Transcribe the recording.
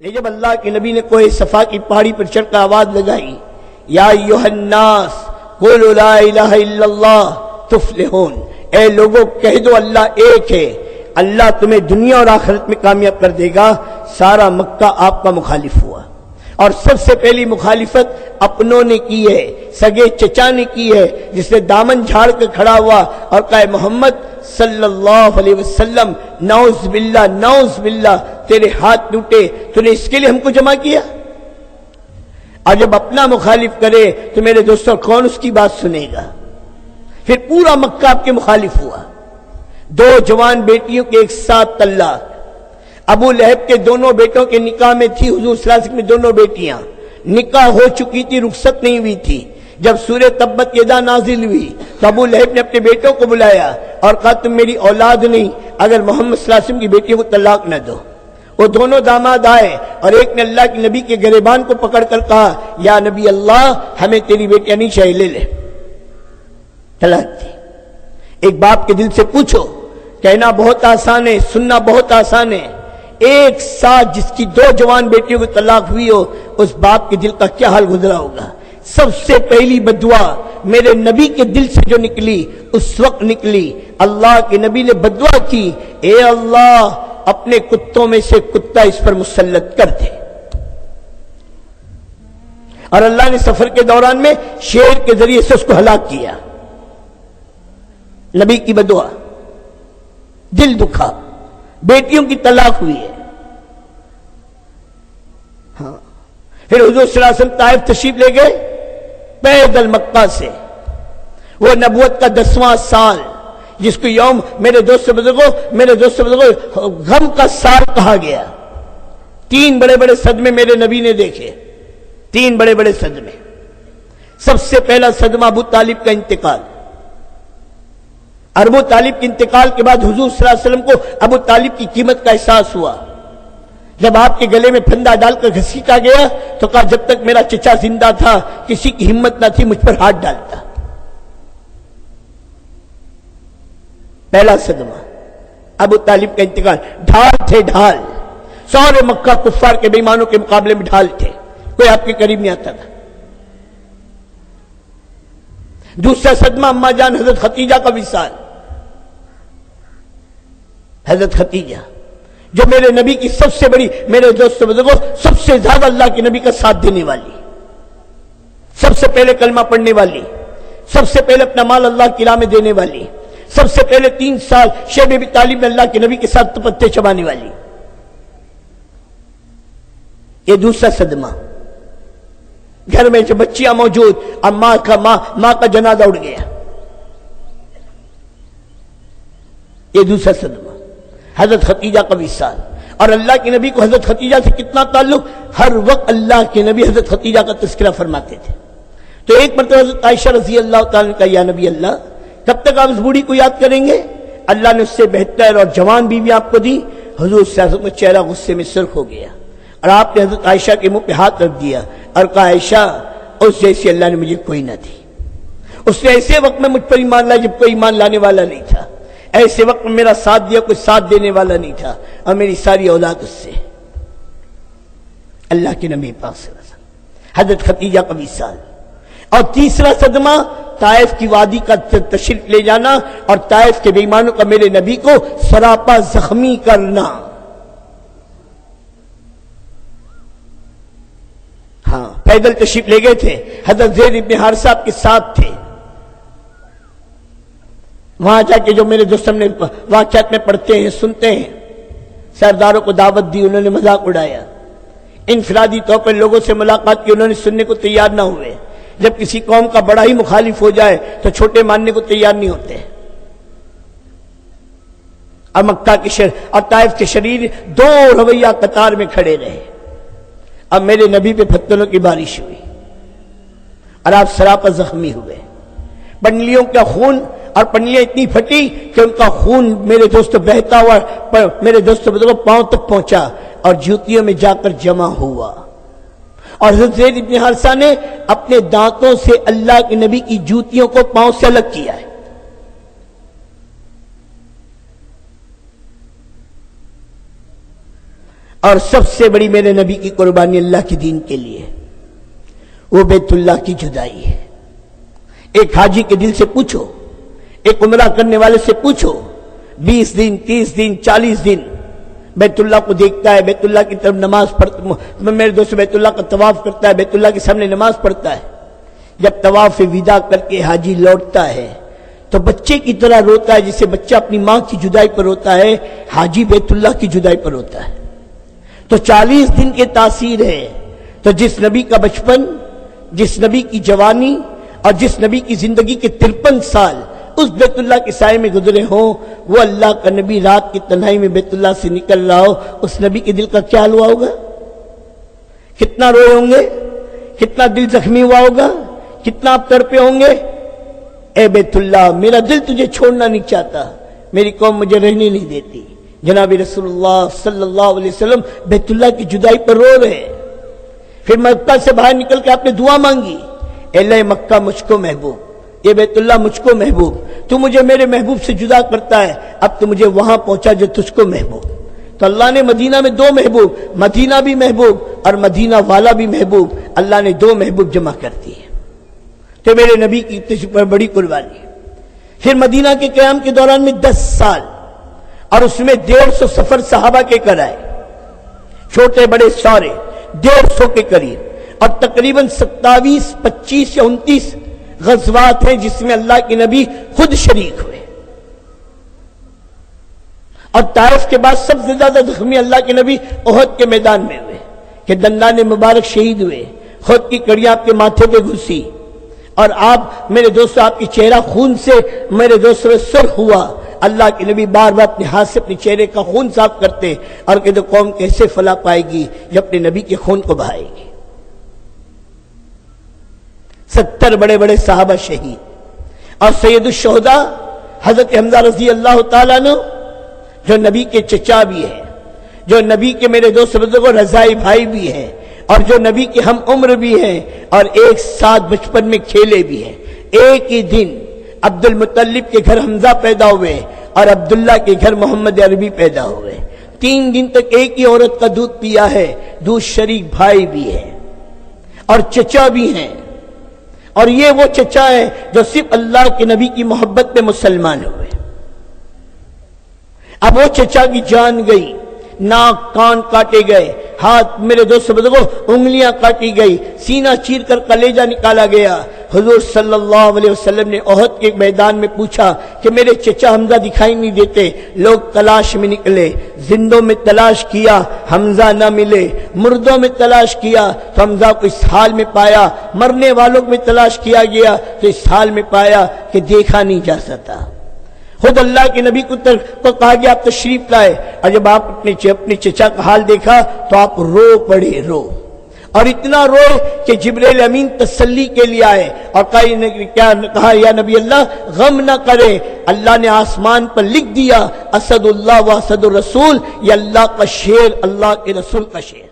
لیکن جب اللہ کے نبی نے کوہ صفا کی پہاڑی پر چڑھ کر آواز لگائی، یا ایھا الناس قولوا لا الہ الا اللہ تفلحون، اے لوگوں کہہ دو اللہ ایک ہے، اللہ تمہیں دنیا اور آخرت میں کامیاب کر دے گا، سارا مکہ آپ کا مخالف ہوا۔ اور سب سے پہلی مخالفت اپنوں نے کی ہے، سگے چچا نے کی ہے، جس نے دامن جھاڑ کے کھڑا ہوا اور کہا محمد صلی اللہ علیہ وسلم نعوذ باللہ تیرے ہاتھ ٹوٹے، تو نے اس کے لیے ہم کو جمع کیا۔ اور جب اپنا مخالف کرے تو میرے دوستوں کون اس کی بات سنے گا؟ پھر پورا مکہ آپ کے مخالف ہوا۔ دو جوان بیٹیوں کے ایک ساتھ طلاق، ابو لہب کے دونوں بیٹوں کے نکاح میں تھی حضور صلی اللہ علیہ وسلم کی دونوں بیٹیاں، نکاح ہو چکی تھی، رخصت نہیں ہوئی تھی۔ جب سورہ تبت یدا نازل ہوئی تو ابو لہب نے اپنے بیٹوں کو بلایا اور کہا تم میری اولاد نہیں اگر محمد صلی اللہ علیہ وسلم کی بیٹیوں کو طلاق نہ دو۔ وہ دونوں داماد آئے اور ایک نے اللہ کے نبی کے گریبان کو پکڑ کر کہا یا نبی اللہ ہمیں تیری بیٹیاں نہیں چاہیے، لے لے، طلاق دی۔ ایک باپ کے دل سے پوچھو، کہنا بہت آسان ہے، سننا بہت آسان ہے، ایک ساتھ جس کی دو جوان بیٹیوں کو طلاق ہوئی ہو اس باپ کے دل کا کیا حال گزرا ہوگا۔ سب سے پہلی بددعا میرے نبی کے دل سے جو نکلی اس وقت نکلی، اللہ کے نبی نے بددعا کی، اے اللہ اپنے کتوں میں سے کتا اس پر مسلط کر دے۔ اور اللہ نے سفر کے دوران میں شیر کے ذریعے سے اس کو ہلاک کیا۔ نبی کی بددعا، دل دکھا، بیٹیوں کی طلاق ہوئی ہے۔ ہاں پھر حضور صلی اللہ علیہ وسلم طائف تشریف لے گئے پیدل مکہ سے، وہ نبوت کا 10واں سال جس کو یوم میرے دوست بزرگوں غم کا سال کہا گیا۔ 3 بڑے بڑے صدمے میرے نبی نے دیکھے، 3 بڑے بڑے صدمے۔ سب سے پہلا صدمہ ابو طالب کا انتقال۔ ابو طالب کے انتقال کے بعد حضور صلی اللہ علیہ وسلم کو ابو طالب کی قیمت کا احساس ہوا۔ جب آپ کے گلے میں پھندا ڈال کر گھسیٹا گیا تو کہا جب تک میرا چچا زندہ تھا کسی کی ہمت نہ تھی مجھ پر ہاتھ ڈالتا۔ پہلا صدمہ ابو طالب کا انتقال۔ ڈھال تھے، ڈھال، سارے مکہ کفار کے بے ایمانوں کے مقابلے میں ڈھال تھے، کوئی آپ کے قریب نہیں آتا تھا۔ دوسرا صدمہ اما جان حضرت ختیجہ کا وصال۔ حضرت ختیجہ جو میرے نبی کی سب سے بڑی، میرے دوست بزرگوں سب سے زیادہ اللہ کے نبی کا ساتھ دینے والی، سب سے پہلے کلمہ پڑھنے والی، سب سے پہلے اپنا مال اللہ کی راہ میں دینے والی، سب سے پہلے 3 سال شیب ابی طالب میں اللہ کے نبی کے ساتھ پتے چبانے والی۔ یہ دوسرا صدمہ۔ گھر میں جو بچیاں موجود، اب ماں کا جنازہ اڑ گیا۔ یہ دوسرا صدمہ۔ حضرت ختیجہ کا وصال۔ اور اللہ کے نبی کو حضرت ختیجہ سے کتنا تعلق، ہر وقت اللہ کے نبی حضرت ختیجہ کا تذکرہ فرماتے تھے۔ تو ایک مرتبہ حضرت عائشہ رضی اللہ تعالیٰ نے کہا یا نبی اللہ کب تک آپ اس بوڑھی کو یاد کریں گے؟ اللہ نے اس سے بہتر اور جوان بیوی آپ کو دی۔ حضور صلی اللہ علیہ وسلم کا چہرہ غصے میں سرخ ہو گیا اور آپ نے حضرت عائشہ کے منہ پہ ہاتھ رکھ دیا اور کہا عائشہ اس جیسی اللہ نے مجھے کوئی نہ دی۔ اس نے ایسے وقت میں مجھ پر ایمان لایا جب کوئی ایمان لانے والا نہیں تھا، ایسے وقت میں میرا ساتھ دیا کوئی ساتھ دینے والا نہیں تھا، اور میری ساری اولاد اس سے۔ اللہ کے نبی پاک صلی اللہ علیہ وسلم، حضرت ختیجہ کا وصال۔ اور تیسرا صدمہ طائف کی وادی کا تشریف لے جانا اور طائف کے بے ایمانوں کا میرے نبی کو سراپا زخمی کرنا۔ ہاں پیدل تشریف لے گئے تھے، حضرت زید ابن حارثہ آپ کے ساتھ تھے۔ وہاں جا کے جو میرے دوست نے واقعات میں پڑھتے ہیں سنتے ہیں، سرداروں کو دعوت دی، انہوں نے مذاق اڑایا، انفرادی طور پر لوگوں سے ملاقات کی، انہوں نے سننے کو تیار نہ ہوئے۔ جب کسی قوم کا بڑا ہی مخالف ہو جائے تو چھوٹے ماننے کو تیار نہیں ہوتے۔ اور مکہ کے شہر اور طائف کے شریر 2 رویہ قطار میں کھڑے رہے۔ اب میرے نبی پہ پتھروں کی بارش ہوئی اور آپ سراپا زخمی ہوئے۔ پنڈلیوں کا خون، اور پنڈلیاں اتنی پھٹی کہ ان کا خون میرے دوست بہتا ہوا میرے دوست بزرگوں پاؤں تک پہنچا اور جوتیوں میں جا کر جمع ہوا۔ اور حضرت زید ابن حارثہ نے اپنے دانتوں سے اللہ کے نبی کی جوتیوں کو پاؤں سے الگ کیا ہے۔ اور سب سے بڑی میرے نبی کی قربانی اللہ کے دین کے لیے وہ بیت اللہ کی جدائی ہے۔ ایک حاجی کے دل سے پوچھو، ایک عمرہ کرنے والے سے پوچھو، 20 دن 30 دن 40 دن بیت اللہ کو دیکھتا ہے، بیت اللہ کی طرف نماز پڑھتا، میرے دوست بیت اللہ کا طواف کرتا ہے، بیت اللہ کے سامنے نماز پڑھتا ہے۔ جب طواف وداع کر کے حاجی لوٹتا ہے تو بچے کی طرح روتا ہے، جسے بچہ اپنی ماں کی جدائی پر روتا ہے، حاجی بیت اللہ کی جدائی پر روتا ہے۔ تو 40 دن کی تاثیر ہے۔ تو جس نبی کا بچپن، جس نبی کی جوانی اور جس نبی کی زندگی کے 53 سال اس بیت اللہ کے سائے میں گزرے ہوں، وہ اللہ کا نبی رات کی تنہائی میں بیت اللہ سے نکل رہا ہو، اس نبی کے دل کا کیا حال ہوا ہوگا؟ کتنا روئے ہوں گے، کتنا دل زخمی ہوا ہوگا، کتنا آپ تڑپے ہوں گے۔ اے بیت اللہ، میرا دل تجھے چھوڑنا نہیں چاہتا، میری قوم مجھے رہنے نہیں دیتی۔ جناب رسول اللہ صلی اللہ علیہ وسلم بیت اللہ کی جدائی پر رو رہے ہیں۔ پھر مکہ سے باہر نکل کے آپ نے دعا مانگی، اے اللہ مکہ مجھ کو محبوب، یہ بیت اللہ مجھ کو محبوب، تو مجھے میرے محبوب سے جدا کرتا ہے، اب تو مجھے وہاں پہنچا جو تجھ کو محبوب۔ تو اللہ نے مدینہ میں 2 محبوب، مدینہ بھی محبوب اور مدینہ والا بھی محبوب، اللہ نے 2 محبوب جمع کر دیے۔ تو میرے نبی کی بڑی قربانی۔ پھر مدینہ کے قیام کے دوران میں 10 سال اور اس میں 150 سفر صحابہ کے کرائے، چھوٹے بڑے سارے 150 کے قریب، اور تقریباً 27 25 یا 29 غزوات ہیں جس میں اللہ کے نبی خود شریک ہوئے۔ اور طائف کے بعد سب سے زیادہ زخمی اللہ کے نبی احد کے میدان میں ہوئے کہ دندان مبارک شہید ہوئے، خود کی کڑیاں آپ کے ماتھے پہ گھسی، اور آپ میرے دوستو آپ کی چہرہ خون سے میرے دوستو سرخ ہوا۔ اللہ کے نبی بار بار اپنے ہاتھ سے اپنے چہرے کا خون صاف کرتے اور کہتے قوم کیسے فلاح پائے گی جب اپنے نبی کے خون کو بہائے گی۔ 70 بڑے بڑے صحابہ شہید، اور سید الشہداء حضرت حمزہ رضی اللہ تعالیٰ عنہ جو نبی کے چچا بھی ہیں، جو نبی کے میرے دوست بزرگوں رضائی بھائی بھی ہیں، اور جو نبی کے ہم عمر بھی ہیں، اور ایک ساتھ بچپن میں کھیلے بھی ہیں۔ ایک ہی دن عبد المطلب کے گھر حمزہ پیدا ہوئے اور عبداللہ کے گھر محمد عربی پیدا ہوئے۔ 3 دن تک ایک ہی عورت کا دودھ پیا ہے، دودھ شریک بھائی بھی ہے اور چچا بھی ہیں، اور یہ وہ چچا ہے جو صرف اللہ کے نبی کی محبت میں مسلمان ہوئے۔ اب وہ چچا کی جان گئی، ناک کان کاٹے گئے، ہاتھ میرے دوست بزرگوں انگلیاں کاٹی گئی، سینہ چیر کر کلیجہ نکالا گیا۔ حضور صلی اللہ علیہ وسلم نے احد کے میدان میں پوچھا کہ میرے چچا حمزہ دکھائی نہیں دیتے، لوگ تلاش میں نکلے، زندوں میں تلاش کیا حمزہ نہ ملے، مردوں میں تلاش کیا تو حمزہ کو اس حال میں پایا، مرنے والوں میں تلاش کیا گیا تو اس حال میں پایا کہ دیکھا نہیں جا سکتا۔ خود اللہ کے نبی کو کہا گیا آپ تشریف لائے، اور جب آپ اپنے چچا کا حال دیکھا تو آپ رو پڑے، رو، اور اتنا روئے کہ جبرائیل امین تسلی کے لیے آئے اور کہا یا نبی اللہ غم نہ کرے، اللہ نے آسمان پر لکھ دیا اسد اللہ و اسد الرسول، یہ اللہ کا شعر، اللہ کے رسول کا شعر۔